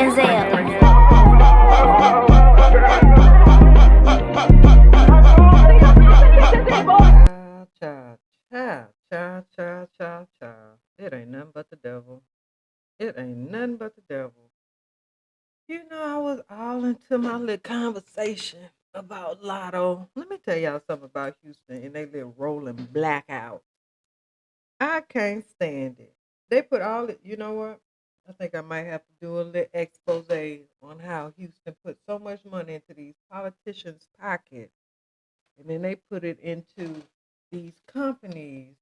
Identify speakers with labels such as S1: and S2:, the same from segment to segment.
S1: Denzel.
S2: Child, child, child, child, child, child, child. It ain't nothing but the devil. It ain't nothing but the devil. You know, I was all into my little conversation about Lotto. Let me tell y'all something about Houston and they little rolling blackout. I can't stand it. They put all it, you know what? I think I might have to do a little expose on how Houston put so much money into these politicians' pockets. And then they put it into these companies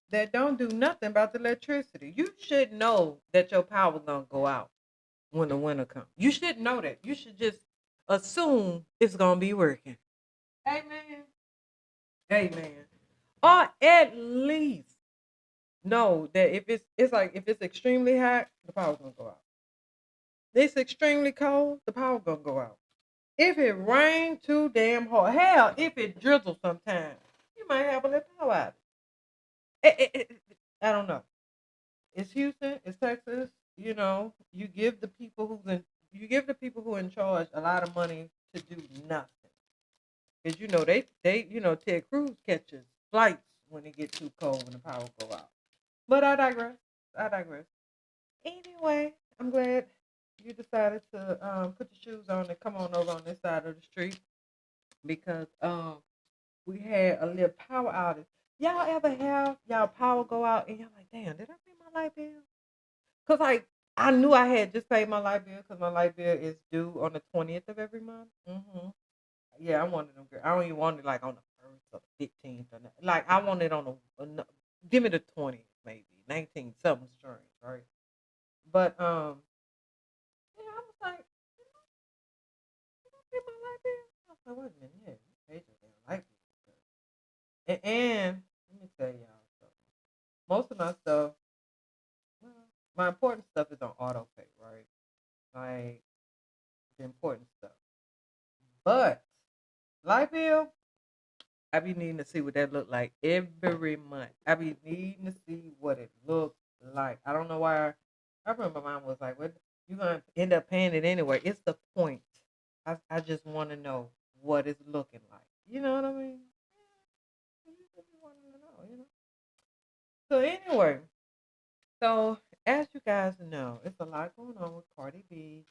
S2: that don't do nothing about the electricity. You should know that your power gonna go out when the winter comes. You should know that. You should just assume it's gonna be working. Amen. Amen. Or at least know that if it's like if it's extremely hot, the power's gonna go out. It's extremely cold, the power gonna go out. If it rains too damn hard, hell, if it drizzles sometimes, you might have a little power outage. I don't know. It's Houston, it's Texas. You know, you give the people who in charge a lot of money to do nothing. Because you know Ted Cruz catches flights when it gets too cold when the power go out. But I digress. I digress. Anyway, I'm glad you decided to put your shoes on and come on over on this side of the street because we had a little power outage. Y'all ever have y'all power go out and y'all like, damn, did I pay my light bill? Cause like I knew I had just paid my light bill because my light bill is due on the 20th of every month. Yeah, I wanted them. I don't even want it like on the first or 15th or nothing. Like I want it on give me the 20th maybe 19 something strange, right? But yeah, I was like, did I pay my light bill? I was like, wait a minute, yeah, you paid your damn light bill. And let me tell y'all something. Most of my stuff, well, my important stuff is on auto pay, right? Like the important stuff. But light bill, I be needing to see what that look like every month. I be needing to see what it looks like. I don't know why. I remember mine was like, "What you gonna end up paying it anyway?" It's the point. I just want to know what it's looking like. You know what I mean? Yeah, you just be wanting to know, you know. So anyway, so as you guys know, it's a lot going on with Cardi B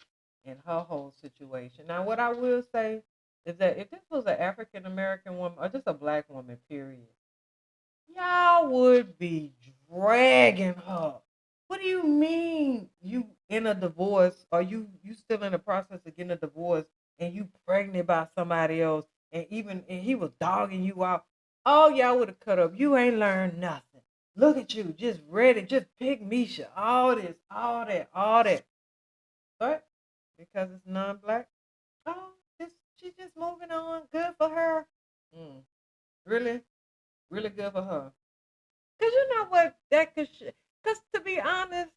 S2: and her whole situation. Now, what I will say is that if this was an African American woman or just a black woman, period, y'all would be dragging her. What do you mean you in a divorce or you still in the process of getting a divorce and you pregnant by somebody else and he was dogging you out? Oh, y'all would have cut up. You ain't learned nothing. Look at you, just ready, just pick Misha. All this, all that, all that. But because it's non-black, oh, she's just moving on. Good for her. Mm, really, really good for her. Cause you know what that could. Cause to be honest,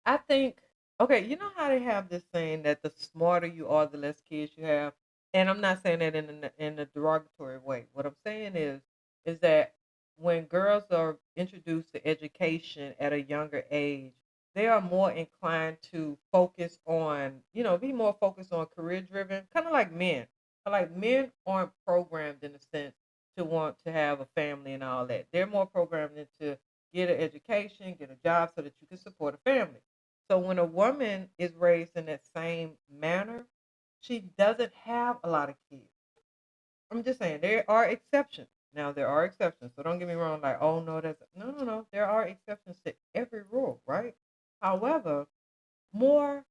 S2: I think okay. You know how they have this saying that the smarter you are, the less kids you have. And I'm not saying that in a derogatory way. What I'm saying is that when girls are introduced to education at a younger age, they are more inclined to focus on, be more focused on career driven, kind of like men. Like men aren't programmed in a sense to want to have a family and all that. They're more programmed into get an education, get a job so that you can support a family. So when a woman is raised in that same manner, she doesn't have a lot of kids. I'm just saying there are exceptions. Now there are exceptions. So don't get me wrong, like, oh no, that's no no no. There are exceptions to every rule, right? However, more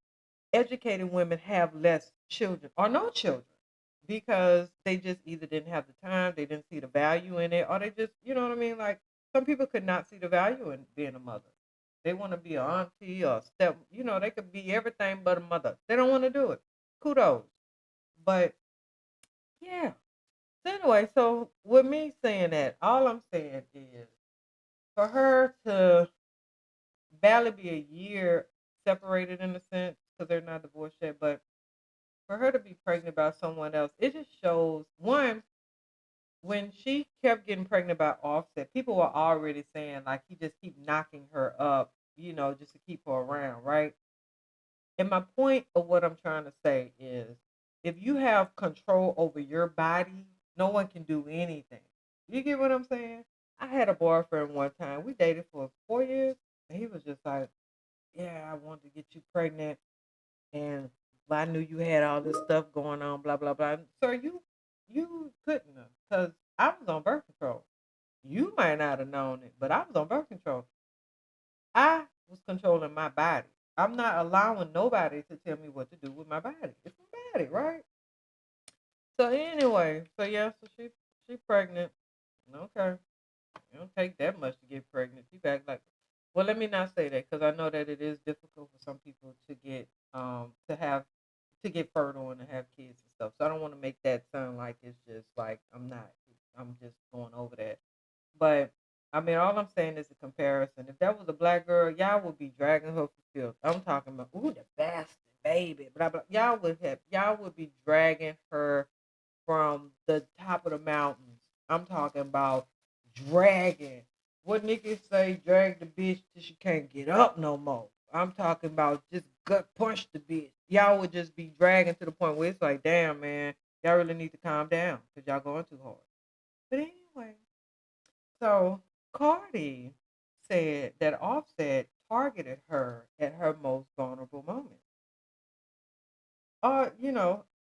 S2: educated women have less children or no children because they just either didn't have the time, they didn't see the value in it, or they just, you know what I mean? Like some people could not see the value in being a mother. They want to be an auntie or step, they could be everything but a mother. They don't want to do it. Kudos. But yeah. So anyway, so with me saying that, all I'm saying is for her to barely be a year separated in a sense, because they're not divorced yet, but for her to be pregnant by someone else, it just shows one, when she kept getting pregnant by Offset, people were already saying like he just keep knocking her up, just to keep her around, right? And my point of what I'm trying to say is if you have control over your body, no one can do anything. You get what I'm saying? I had a boyfriend one time. We dated for 4 years, and he was just like, yeah, I wanted to get you pregnant, and I knew you had all this stuff going on, blah blah blah. Sir, you couldn't have, because I was on birth control. You might not have known it, but I was on birth control. I was controlling my body. I'm not allowing nobody to tell me what to do with my body. It's my body, right? So anyway, so yeah, so she pregnant. Okay, it don't take that much to get pregnant. She back like, well, let me not say that because I know that it is difficult for some people to get to get fertile and to have kids and stuff. So I don't want to make that sound like it's just like I'm not. I'm just going over that. But I mean, all I'm saying is a comparison. If that was a black girl, y'all would be dragging her for filth. I'm talking about, ooh, the bastard baby, blah blah. Y'all would be dragging her from the top of the mountains. I'm talking about dragging. What niggas say, drag the bitch till she can't get up no more. I'm talking about just gut punch the bitch. Y'all would just be dragging to the point where it's like, damn, man, y'all really need to calm down because y'all going too hard. But anyway, so Cardi said that Offset targeted her at her most vulnerable moment.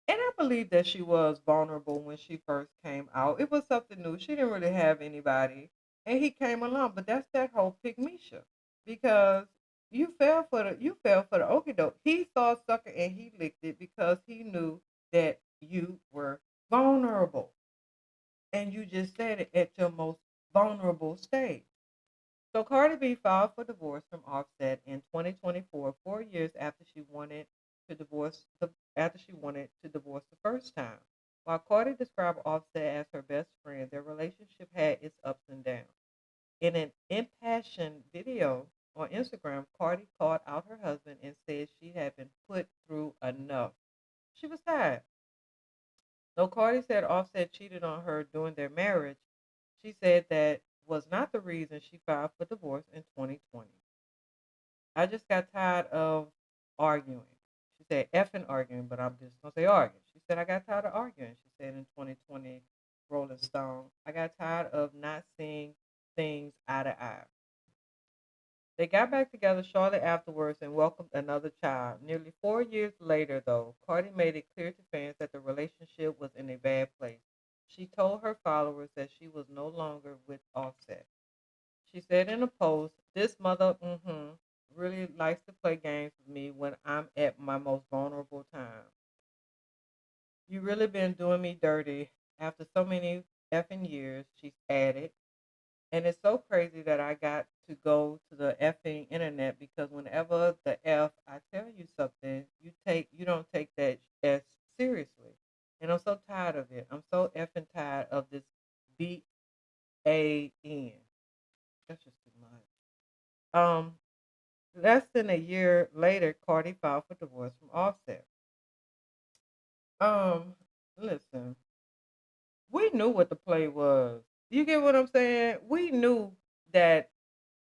S2: And I believe that she was vulnerable when she first came out. It was something new. She didn't really have anybody, and he came along. But that's that whole pygmisha, because you fell for the okie doke. He saw a sucker and he licked it because he knew that you were vulnerable, and you just said it at your most vulnerable stage. So Cardi B filed for divorce from Offset in 2024, 4 years after she wanted to divorce the first time. While Cardi described Offset as her best friend, their relationship had its ups and downs. In an impassioned video on Instagram, Cardi called out her husband and said she had been put through enough. She was tired. Though Cardi said Offset cheated on her during their marriage, she said that was not the reason she filed for divorce in 2020. I just got tired of arguing. She said effing arguing, but I'm just gonna say arguing. She said I got tired of arguing. She said in 2020, Rolling Stone, I got tired of not seeing things eye to eye. They got back together shortly afterwards and welcomed another child. Nearly 4 years later, though, Cardi made it clear to fans that the relationship was in a bad place. She told her followers that she was no longer with Offset. She said in a post, "This mother really likes to play games with me when I'm at my most vulnerable time. You really been doing me dirty after so many effing years," she's added. And it's so crazy that I got to go to the effing internet because whenever the F I tell you something, you don't take that as seriously. And I'm so tired of it. I'm so effing tired of this BAN. That's just too much. Less than a year later, Cardi filed for divorce from Offset. Um, Listen, we knew what the play was. You get what I'm saying? We knew that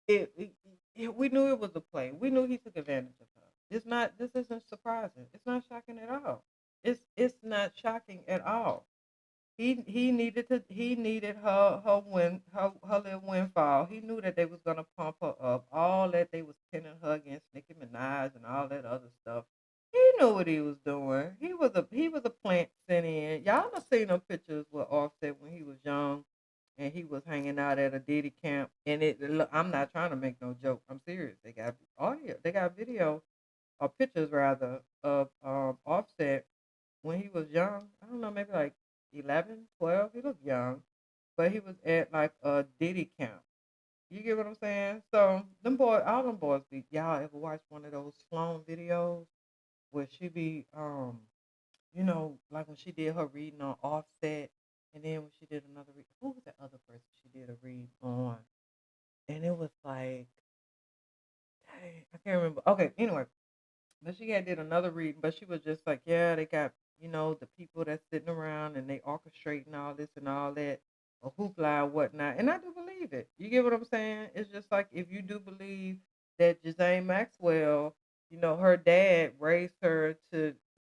S2: we knew it was a play. We knew he took advantage of her. This isn't surprising. It's not shocking at all. It's not shocking at all. He needed her little windfall. He knew that they was gonna pump her up. All that they was pinning her against Nicki Minaj and all that other stuff. He knew what he was doing. He was a plant sent in. Y'all done seen them pictures with Offset when he was young and he was hanging out at a Diddy camp. And look, I'm not trying to make no joke. I'm serious. They got audio. They got video or pictures rather of Offset when he was young. I don't know, maybe like 11, 12. He looked young, but he was at like a Diddy camp. You get what I'm saying? So all them boys be. Y'all ever watch one of those Sloan videos where she be like when she did her reading on Offset, and then when she did another read, who was the other person she did a read on? And it was like, dang, I can't remember. Okay, anyway, but she had did another reading, but she was just like, yeah, they got, the people that's sitting around and they orchestrating all this and all that, or hoopla and whatnot. And I do believe it. You get what I'm saying? It's just like if you do believe that Jazane Maxwell her dad raised her to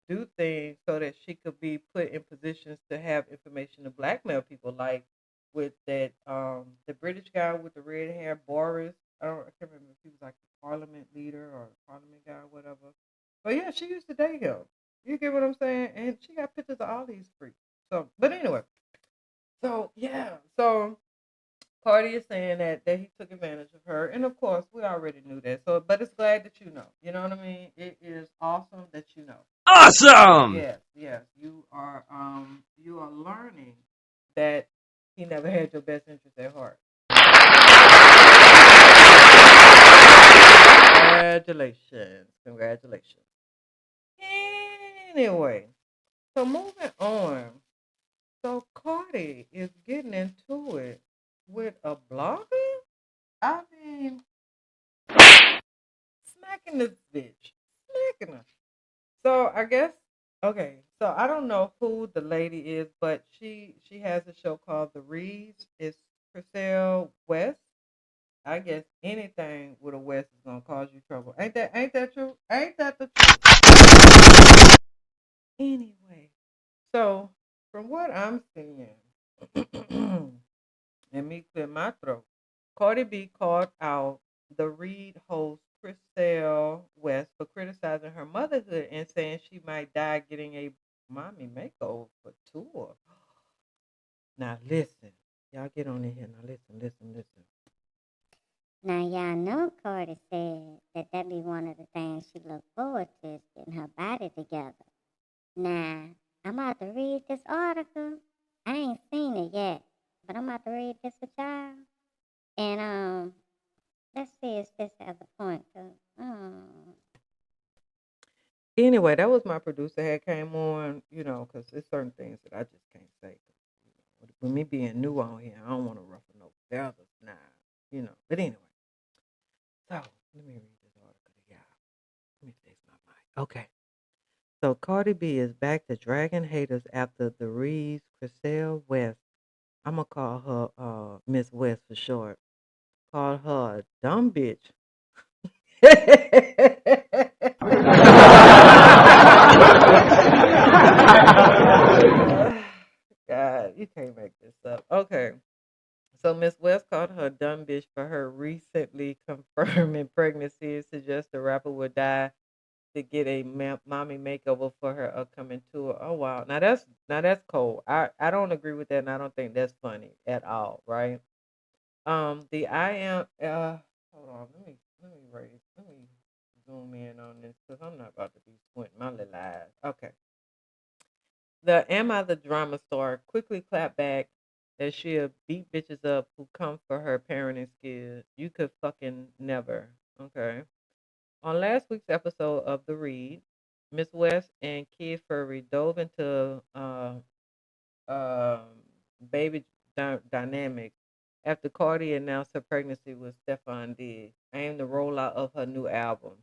S2: do things so that she could be put in positions to have information to blackmail people, like with that the British guy with the red hair, Boris. I can't remember if he was like the parliament leader or the parliament guy or whatever. But yeah, she used to date him. You get what I'm saying? And she got pictures of all these freaks. So, but anyway, so yeah, so Cardi is saying that he took advantage of her, and of course, we already knew that. So, but it's glad that you know. You know what I mean? It is awesome that you know.
S1: Awesome!
S2: Yes, yes, you are learning that he never had your best interest at heart. Congratulations, congratulations. Anyway, so moving on. So Cardi is getting into it with a blogger. I mean, smacking this bitch, smacking her. So I guess okay. So I don't know who the lady is, but she has a show called The Reads. It's Crissle West. I guess anything with a West is gonna cause you trouble. Ain't that true? Ain't that the truth? Anyway, so from what I'm seeing, and me clear my throat, Cardi B called out the Reed host Crissle West for criticizing her motherhood and saying she might die getting a mommy makeover for tour. Now listen, y'all get on in here. Now listen.
S3: Now, y'all know Cardi said that be one of the things she looked forward to is getting her body together. Now, I'm about to read this article. I ain't seen it yet, but I'm about to read this with y'all. And let's see if this has a point.
S2: Anyway, that was my producer had came on, because there's certain things that I just can't say. With me being new on here, I don't want to ruffle no feathers now, But anyway, so let me read this article to y'all. Let me fix my mic. Okay. So Cardi B is back to dragging haters after the Reeves Crissle West. I'm gonna call her Miss West for short. Call her a dumb bitch. God, you can't make this up. Okay. So Miss West called her a dumb bitch for her recently confirming pregnancy and suggests the rapper would die to get a mommy makeover for her upcoming tour. Oh wow, now that's cold. I don't agree with that, and I don't think that's funny at all. Right? The I am hold on, let me zoom in on this because I'm not about to be squinting my little eyes. Okay. The Am I the Drama Star quickly clapped back that she'll beat bitches up who come for her parenting skills. You could fucking never. Okay. On last week's episode of The Read, Miss West and Kid Furry dove into um, baby dynamics after Cardi announced her pregnancy with Stefon Diggs, aimed the rollout of her new album.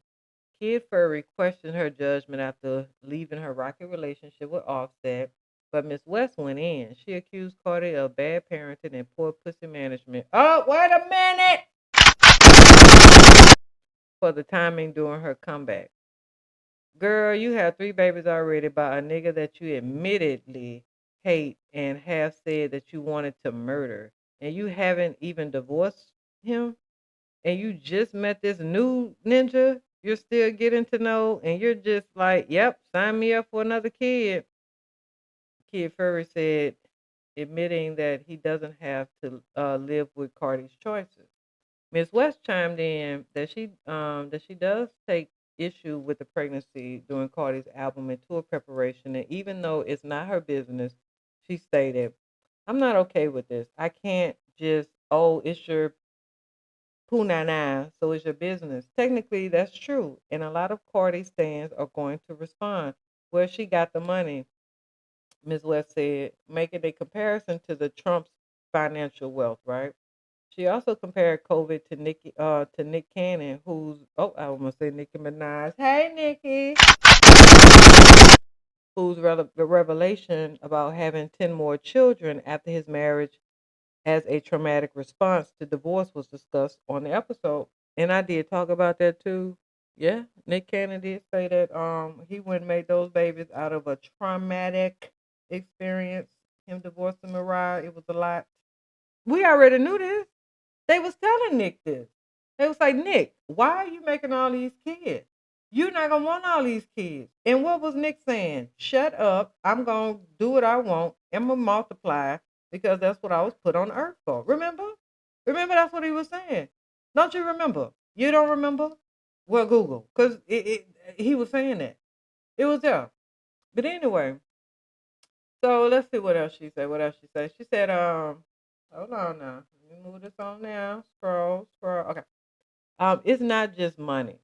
S2: Kid Furry questioned her judgment after leaving her rocky relationship with Offset, but Miss West went in. She accused Cardi of bad parenting and poor pussy management. Oh, wait a minute! For the timing during her comeback. Girl, you have 3 babies already by a nigga that you admittedly hate and have said that you wanted to murder. And you haven't even divorced him. And you just met this new ninja you're still getting to know. And you're just like, yep, sign me up for another kid. Kid Furry said, admitting that he doesn't have to live with Cardi's choices. Ms. West chimed in that she does take issue with the pregnancy during Cardi's album and tour preparation, and even though it's not her business, she stated, "I'm not okay with this. I can't just it's your poo so it's your business." Technically, that's true, and a lot of Cardi stands are going to respond. Where she got the money, Ms. West said, making a comparison to the Trump's financial wealth, right? She also compared COVID to Nick Cannon, who's I almost say Nicki Minaj. Hey Nicki, whose the revelation about having 10 more children after his marriage as a traumatic response to divorce was discussed on the episode. And I did talk about that too. Yeah, Nick Cannon did say that he went and made those babies out of a traumatic experience. Him divorcing Mariah, it was a lot. We already knew this. They was telling Nick this. They was like, Nick, why are you making all these kids? You're not gonna want all these kids. And what was Nick saying? Shut up. I'm gonna do what I want. I'm gonna multiply because that's what I was put on earth for. Remember? Remember that's what he was saying. Don't you remember? You don't remember? Well, Google, because he was saying that. It was there. But anyway, so let's see what else she said. What else she said? She said, hold on now. Let me move this on now. Scroll, scroll. Okay. It's not just money.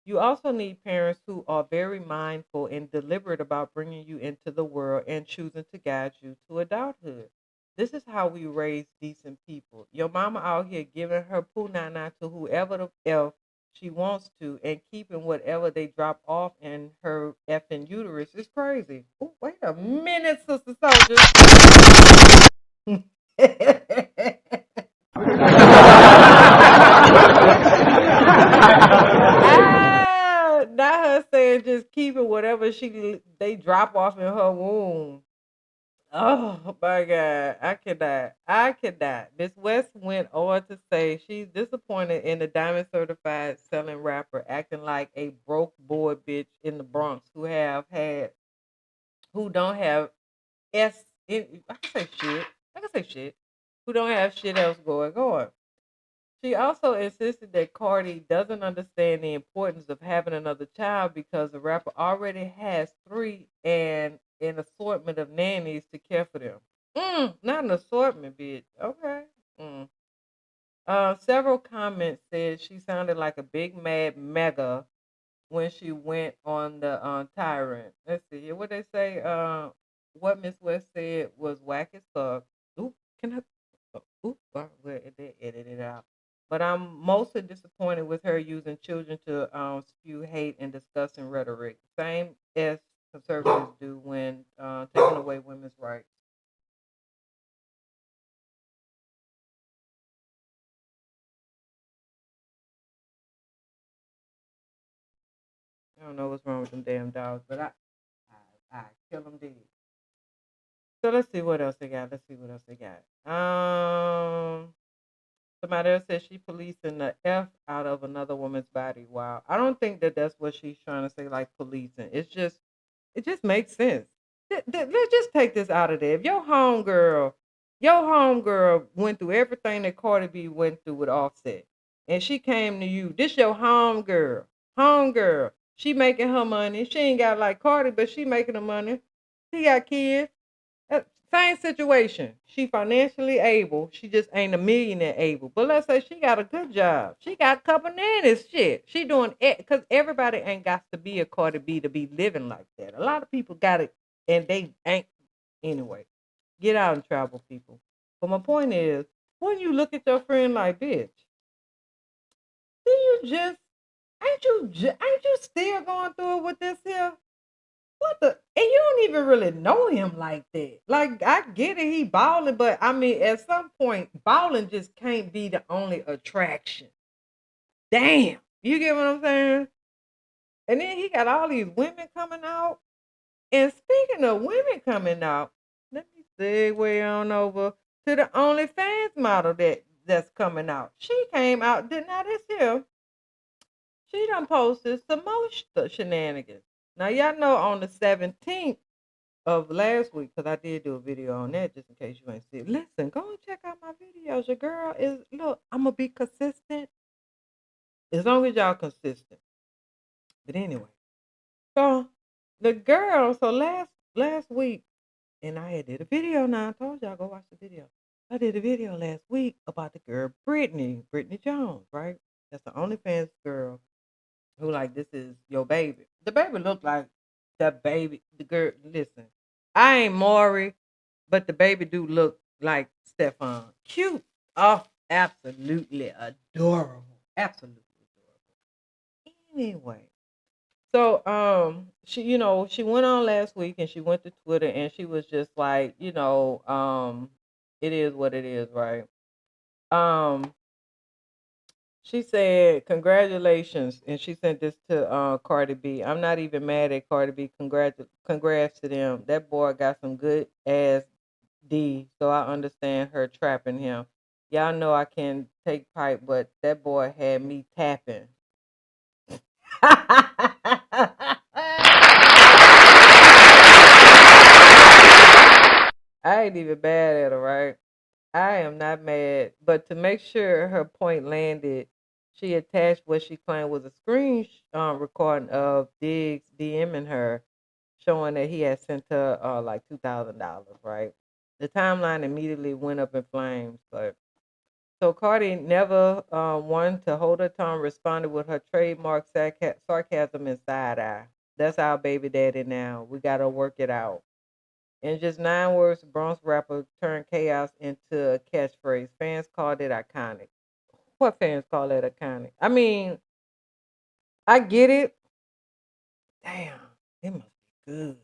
S2: You also need parents who are very mindful and deliberate about bringing you into the world and choosing to guide you to adulthood. This is how we raise decent people. Your mama out here giving her poo nana to whoever the F she wants to and keeping whatever they drop off in her effing uterus is crazy. Oh, wait a minute, sister soldiers. Not her saying just keeping whatever they drop off in her womb. Oh my God, I cannot. I cannot. Miss West went on to say she's disappointed in the diamond certified selling rapper acting like a broke boy bitch in the Bronx who don't have I can say shit. I can say shit. Who don't have shit else going on. She also insisted that Cardi doesn't understand the importance of having another child because the rapper already has three and an assortment of nannies to care for them. Not an assortment, bitch. Okay. Mm. Several comments said she sounded like a big mad mega when she went on the tyrant. Let's see here. What they say? What Miss West said was whack as fuck. Oop, can I? Oop, well, they edited it out. But I'm mostly disappointed with her using children to spew hate and disgusting rhetoric, same as conservatives do when taking away women's rights. I don't know what's wrong with them damn dogs, but I kill them dead. So let's see what else they got. Let's see what else they got. Somebody else said she policing the F out of another woman's body. Wow. I don't think that that's what she's trying to say, like policing. It just makes sense. Let's just take this out of there. If your homegirl went through everything that Cardi B went through with Offset, and she came to you, this your homegirl. She making her money. She ain't got like Cardi, but she making the money. She got kids. Same situation. She financially able. She just ain't a millionaire able. But let's say she got a good job. She got a couple nannies. Shit. She doing it because everybody ain't got to be a Cardi B to be living like that. A lot of people got it and they ain't anyway. Get out and travel, people. But my point is, when you look at your friend like, bitch, do you just ain't you still going through it with this here? What the? And you don't even really know him like that. Like, I get it, he balling, but I mean, at some point, balling just can't be the only attraction. Damn. You get what I'm saying? And then he got all these women coming out. And speaking of women coming out, let me segue on over to the OnlyFans model that's coming out. She came out, did not this year. She done posted some more shenanigans. Now, y'all know on the 17th, of last week, because I did do a video on that just in case you ain't see it. Listen, go and check out my videos. Your girl is look, I'm gonna be consistent as long as y'all consistent. But anyway, so the girl, so last week, and I had did a video now. I told y'all go watch the video. I did a video last week about the girl Brittany Jones, right? That's the OnlyFans girl who like this is your baby. The baby looked like the baby. The girl, listen, I ain't Maury, but the baby do look like Stefon. Cute. Oh, absolutely adorable. Absolutely adorable. Anyway, so she went on last week and she went to Twitter and she was just like, it is what it is, right? Um, She said, "Congratulations," and she sent this to Cardi B. I'm not even mad at Cardi B. Congrats to them. That boy got some good ass D, so I understand her trapping him. Y'all know I can take pipe, but that boy had me tapping. I ain't even mad at her, right? I am not mad, but to make sure her point landed, she attached what she claimed was a screen recording of Diggs DMing her, showing that he had sent her like $2,000, right? The timeline immediately went up in flames, but so Cardi never one to hold her tongue, responded with her trademark sarcasm and side eye. That's our baby daddy now. We gotta work it out. In just 9 words, the Bronx rapper turned chaos into a catchphrase. Fans called it iconic. What fans call it iconic? I mean, I get it. Damn, it must be good.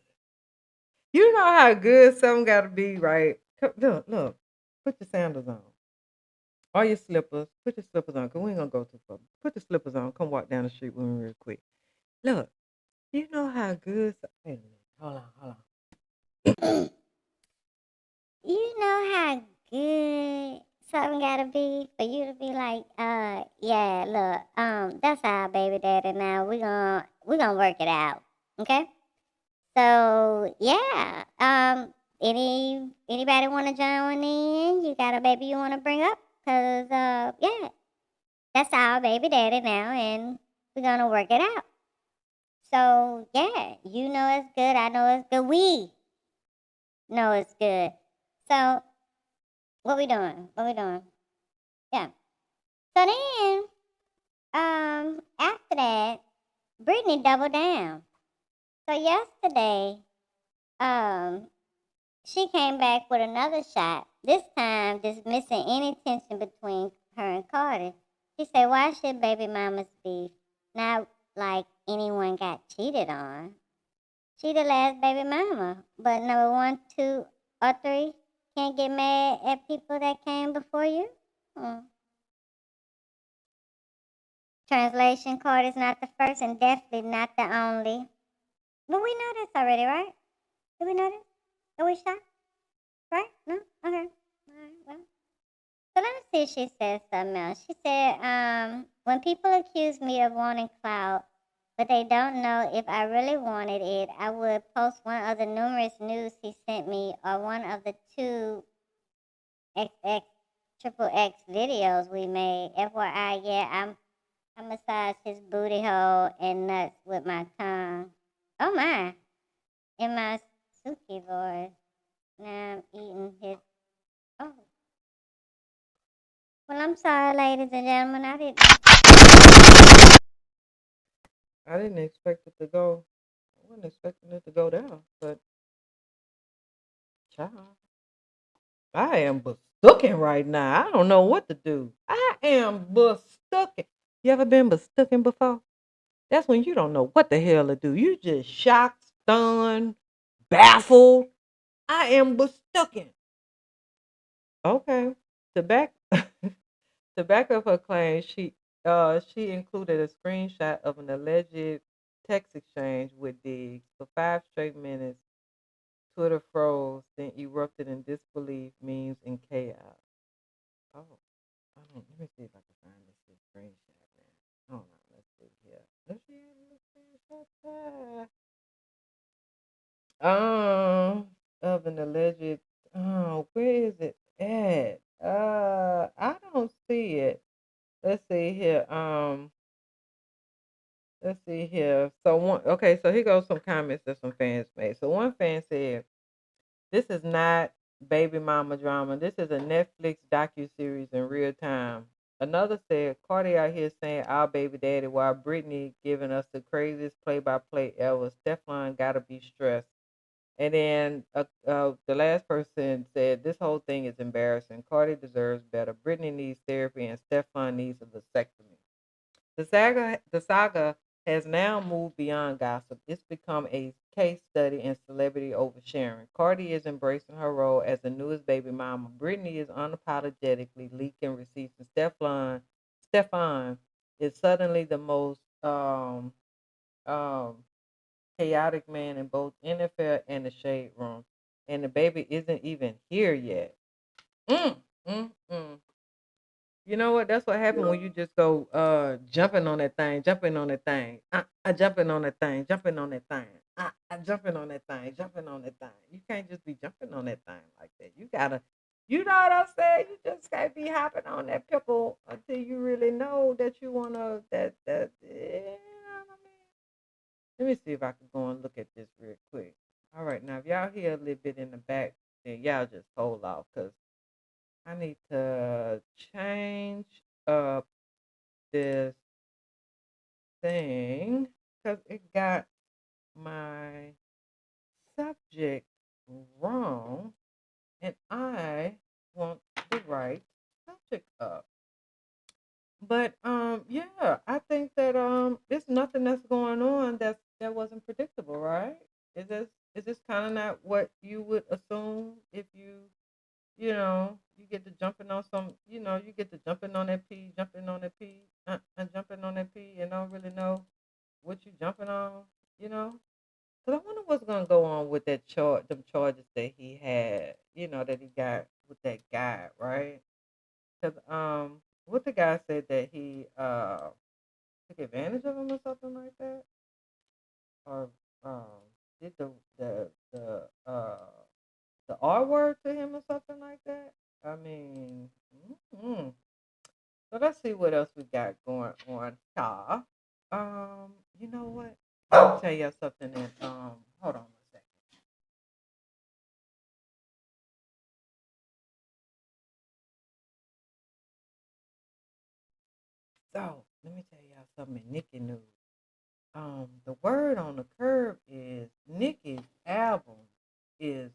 S2: You know how good something got to be, right? Look, look. Put your sandals on. Or your slippers. Put your slippers on, because we ain't going to go too far. Put the slippers on. Come walk down the street with me real quick. Look, you know how good. Wait a minute. Hold on, hold
S3: You know how good something gotta be for you to be like, yeah, look, that's our baby daddy now. We gonna work it out. Okay? So yeah. Anybody wanna join in? You got a baby you wanna bring up? Cause yeah, that's our baby daddy now and we're gonna work it out. So yeah, you know it's good, I know it's good, we know it's good. So what we doing? What we doing? Yeah. So then, after that, Brittany doubled down. So yesterday, um, she came back with another shot. This time, dismissing any tension between her and Carter. She said, "Why should baby mamas beef? Not like anyone got cheated on. She the last baby mama, but number one, two, or three can't get mad at people that came before you." Hmm. Translation card is not the first and definitely not the only. But we know this already, right? Did we know this? Are we shocked? Right? No? Okay. Alright, well. So let me see if she says something else. She said, when people accuse me of wanting clout, but they don't know if I really wanted it, I would post one of the numerous news he sent me or one of the two XX triple X videos we made. FYI, yeah, I massage his booty hole and nuts with my tongue. Oh my. In my Suki voice. Now I'm eating his. Oh. Well, I'm sorry, ladies and gentlemen. I didn't.
S2: on. I didn't expect it to go. I wasn't expecting it to go down, but child, I am bestooking right now. I don't know what to do. I am bestooking. You ever been bestooking before? That's when you don't know what the hell to do. You just shocked, stunned, baffled. I am bestooking. Okay. To back to back up her claim, she included a screenshot of an alleged text exchange with Diggs. For 5 straight minutes, Twitter froze, then erupted in disbelief, memes, and chaos. Oh, I don't. Let me see if I can find this screenshot, man. Hold on, let's see here. Let's see screenshot. Of an alleged. Oh, where is it at? I don't see it. Let's see here. Let's see here. So one. Okay, so here goes some comments that some fans made. So one fan said, "This is not baby mama drama. This is a Netflix docu-series in real time." Another said, "Cardi out here saying our baby daddy while Brittany giving us the craziest play-by-play ever. Stefan gotta be stressed." And then the last person said, "This whole thing is embarrassing. Cardi deserves better. Brittany needs therapy, and Stefan needs a vasectomy." The saga has now moved beyond gossip. It's become a case study in celebrity oversharing. Cardi is embracing her role as the newest baby mama. Brittany is unapologetically leaking receipts, and Stefon is suddenly the most um chaotic man in both NFL and the shade room, and the baby isn't even here yet. Mm, mm. You know what? That's what happened when you just go jumping on that thing, jumping on that thing. I jumping on that thing, jumping on that thing. I jumping on that thing, jumping on that thing. You can't just be jumping on that thing like that. You gotta, you know what I'm saying? You just can't be hopping on that pickle until you really know that you wanna you know what I mean? Let me see if I can go and look at this real quick. All right, now if y'all hear a little bit in the back, then y'all just hold off because I need to change up this thing because it got my subject wrong and I want the right subject up. But yeah, I think that there's nothing that's going on that wasn't predictable, right? Is this kind of not what you would assume if you get to jumping on some, you get to jumping on that P, jumping on that P, and jumping on that P, and don't really know what you jumping on, you know? Because I wonder what's gonna go on with them charges that he had, that he got with that guy, right? Because what the guy said that he took advantage of him or something like that, or um did the R word to him or something like that. I mean, mm so let's see what else we got going on here. You know what? Let me tell y'all something. And hold on a second. So let me tell y'all something in Nicki news. The word on the curb is Nicki's album is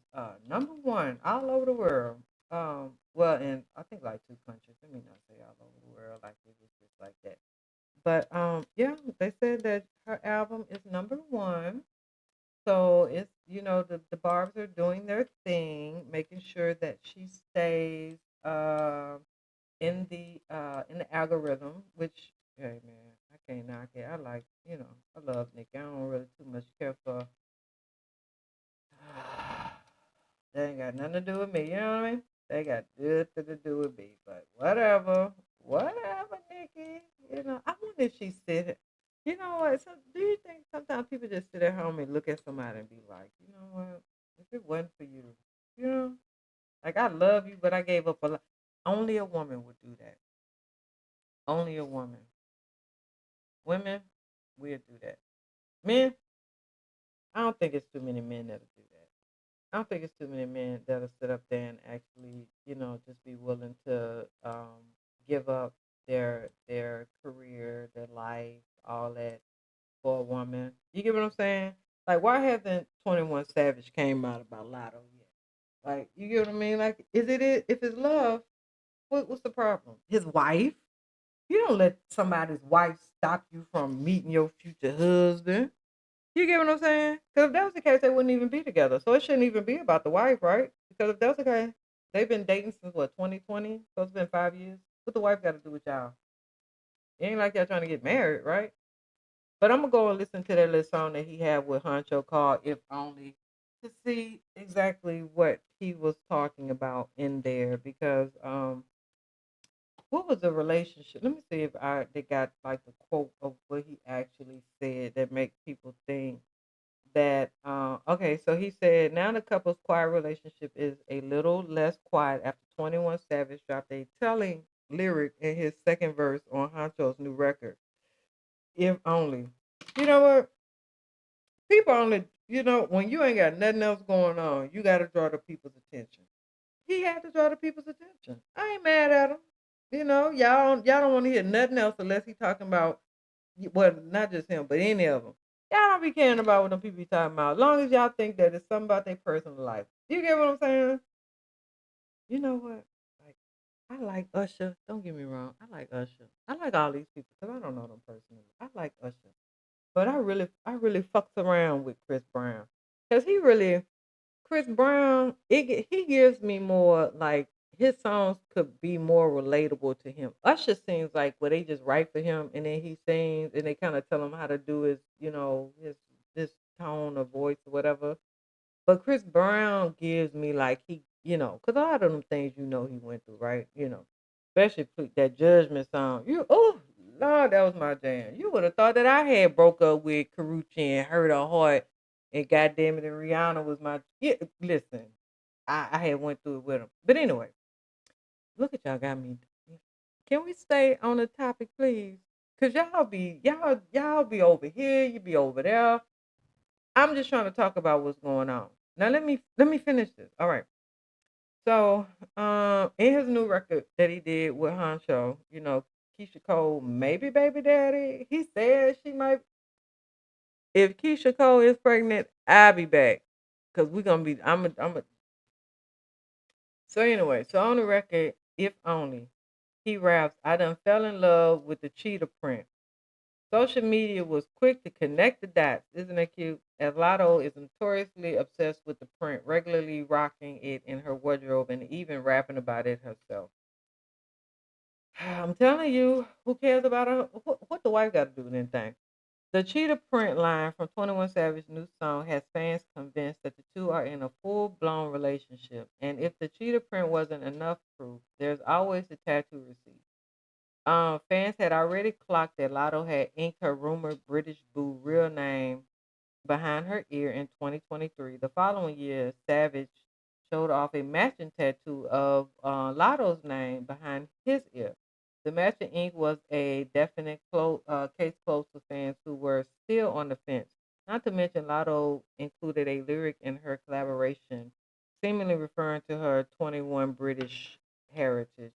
S2: number one all over the world. Well, in I think like two countries. Let me not say all over the world like it was just like that. But yeah, they said that her album is number one. So it's the Barbs are doing their thing, making sure that she stays in the algorithm, which hey man, I can't knock it. I like I love Nicki. I don't really too much care for that ain't got nothing to do with me, you know what I mean? They got nothing to do with me. But whatever, Nikki. I wonder if she said, you know what? So do you think sometimes people just sit at home and look at somebody and be like, you know what? If it wasn't for you, you know, like I love you, but I gave up a lot. Only a woman would do that. Only a woman. Women, we'll do that. Men, I don't think it's too many men that'll do that. I don't think it's too many men that'll sit up there and actually, just be willing to give up their career, their life, all that for a woman. You get what I'm saying? Like, why hasn't 21 Savage came out about Lotto yet? Like, you get what I mean? Like, if it's love, what's the problem? His wife? You don't let somebody's wife stop you from meeting your future husband. You get what I'm saying? Because if that was the case, they wouldn't even be together. So it shouldn't even be about the wife, right? Because if that's the case, they've been dating since what 2020, so it's been 5 years. What the wife got to do with y'all? It ain't like y'all trying to get married, right? But I'm gonna go and listen to that little song that he had with Honcho called "If Only" to see exactly what he was talking about in there. Because what was the relationship? Let me see if they got like the quote of what he actually said that make people think that okay, so he said now the couple's quiet relationship is a little less quiet after 21 Savage dropped a telling lyric in his second verse on Honcho's new record. If only. You know what? People only, when you ain't got nothing else going on, you gotta draw the people's attention. He had to draw the people's attention. I ain't mad at him. Y'all don't want to hear nothing else unless he talking about well, not just him, but any of them. Y'all don't be caring about what them people be talking about. As long as y'all think that it's something about their personal life. You get what I'm saying? You know what? Like, I like Usher. Don't get me wrong. I like Usher. I like all these people because I don't know them personally. I like Usher, but I really fucks around with Chris Brown because Chris Brown. He gives me more like his songs could be more relatable to him. Usher seems like where they just write for him and then he sings and they kind of tell him how to do his, his this tone or voice or whatever. But Chris Brown gives me like because a lot of them things he went through, right? Especially that Judgment song. Oh Lord, that was my jam. You would have thought that I had broke up with Karuchi and hurt her heart, and goddamn it, and Rihanna was my. Yeah, listen, I had went through it with him. But anyway, look at y'all got me. Can we stay on the topic, please? Cause y'all be over here, you be over there. I'm just trying to talk about what's going on. Now let me finish this. All right. So, in his new record that he did with Honcho, Keisha Cole, maybe baby daddy. He said she might. If Keisha Cole is pregnant, I'll be back, cause we're gonna be. I'm a. So anyway, so on the record, if only he raps, I done fell in love with the cheetah print. Social media was quick to connect the dots. Isn't that cute? As Lotto is notoriously obsessed with the print, regularly rocking it in her wardrobe and even rapping about it herself. I'm telling you, who cares about her? What the wife got to do with anything? The cheetah print line from 21 Savage's new song has fans convinced that the two are in a full blown relationship. And if the cheetah print wasn't enough proof, there's always the tattoo receipt. Fans had already clocked that Lotto had inked her rumored British boo real name behind her ear in 2023. The following year, Savage showed off a matching tattoo of Lotto's name behind his ear. The matching ink was a definite case closed for fans who were still on the fence. Not to mention, Lotto included a lyric in her collaboration, seemingly referring to her 21 British heritage.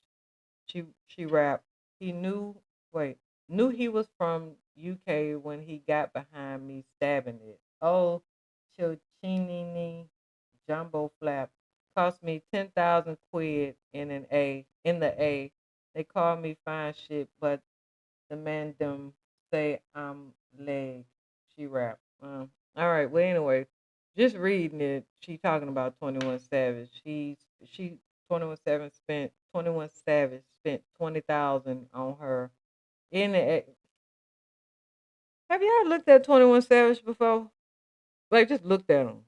S2: She rapped, he knew he was from UK when he got behind me stabbing it. Oh, Chilchinini jumbo flap cost me 10,000 quid in the A. They call me fine shit, but the man them say I'm leg. She rap. All right. Well, anyway, just reading it, she talking about 21 Savage. She 21 Savage spent 20,000 on her. In the Have you ever looked at 21 Savage before? Like just looked at him.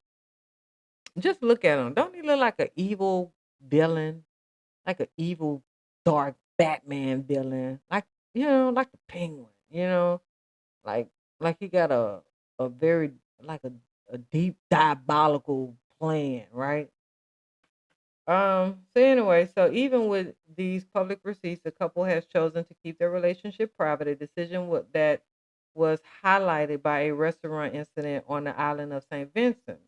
S2: Just look at him. Don't he look like an evil villain? Like an evil dark Batman villain? Like like the Penguin. Like like he got a very like a deep diabolical plan, right? So anyway, so even with these public receipts, the couple has chosen to keep their relationship private, a decision that was highlighted by a restaurant incident on the island of St. Vincent.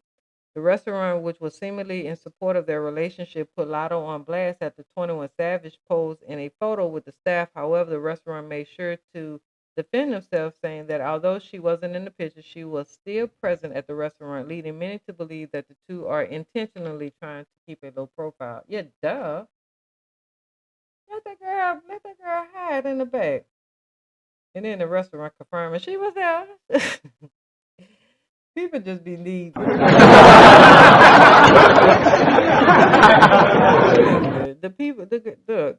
S2: The restaurant, which was seemingly in support of their relationship, put Lotto on blast after 21 Savage posed in a photo with the staff. However, the restaurant made sure to defend themselves, saying that although she wasn't in the picture, she was still present at the restaurant, leading many to believe that the two are intentionally trying to keep a low profile. Yeah, duh. Let that girl hide in the back. And then the restaurant confirming she was there. People just be need. The people,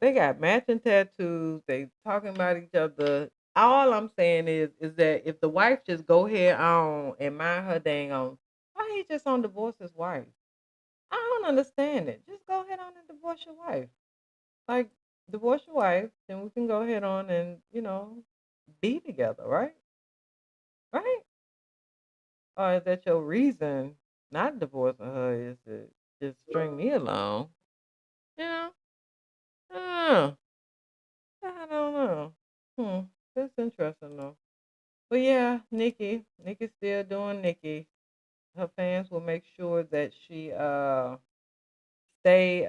S2: they got matching tattoos. They talking about each other. All I'm saying is that if the wife just go ahead on and mind her dang on, why he just on divorce his wife? I don't understand it. Just go ahead on and divorce your wife. Like divorce your wife, then we can go ahead on and be together, right? Right? Or is that your reason not divorcing her is to just string me along? You know? Uh, I don't know. That's interesting though. But yeah, Nikki's still doing Nikki. Her fans will make sure that she stay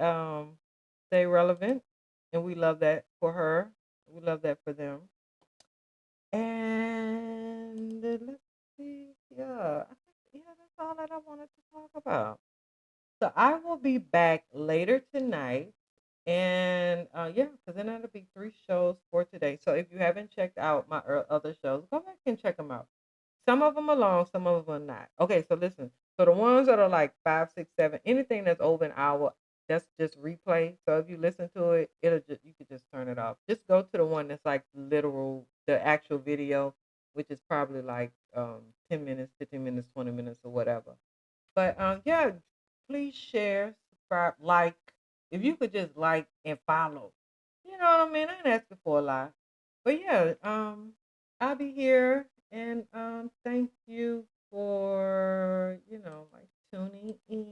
S2: stay relevant, and we love that for her. We love that for them. And let's see, yeah, that's all that I wanted to talk about. So I will be back later tonight. And yeah, because then that'll be 3 shows for today. So if you haven't checked out my other shows, go back and check them out. Some of them are long, some of them are not. Okay, so listen. So the ones that are like 5, 6, 7, anything that's over an hour, that's just replay. So if you listen to it, it'll just you could just turn it off. Just go to the one that's like literal, the actual video, which is probably like 10 minutes, 15 minutes, 20 minutes, or whatever. But yeah, please share, subscribe, like. If you could just like and follow, you know what I mean. I ain't asking for a lot, but yeah, I'll be here, and thank you for like tuning in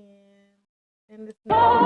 S2: and listening.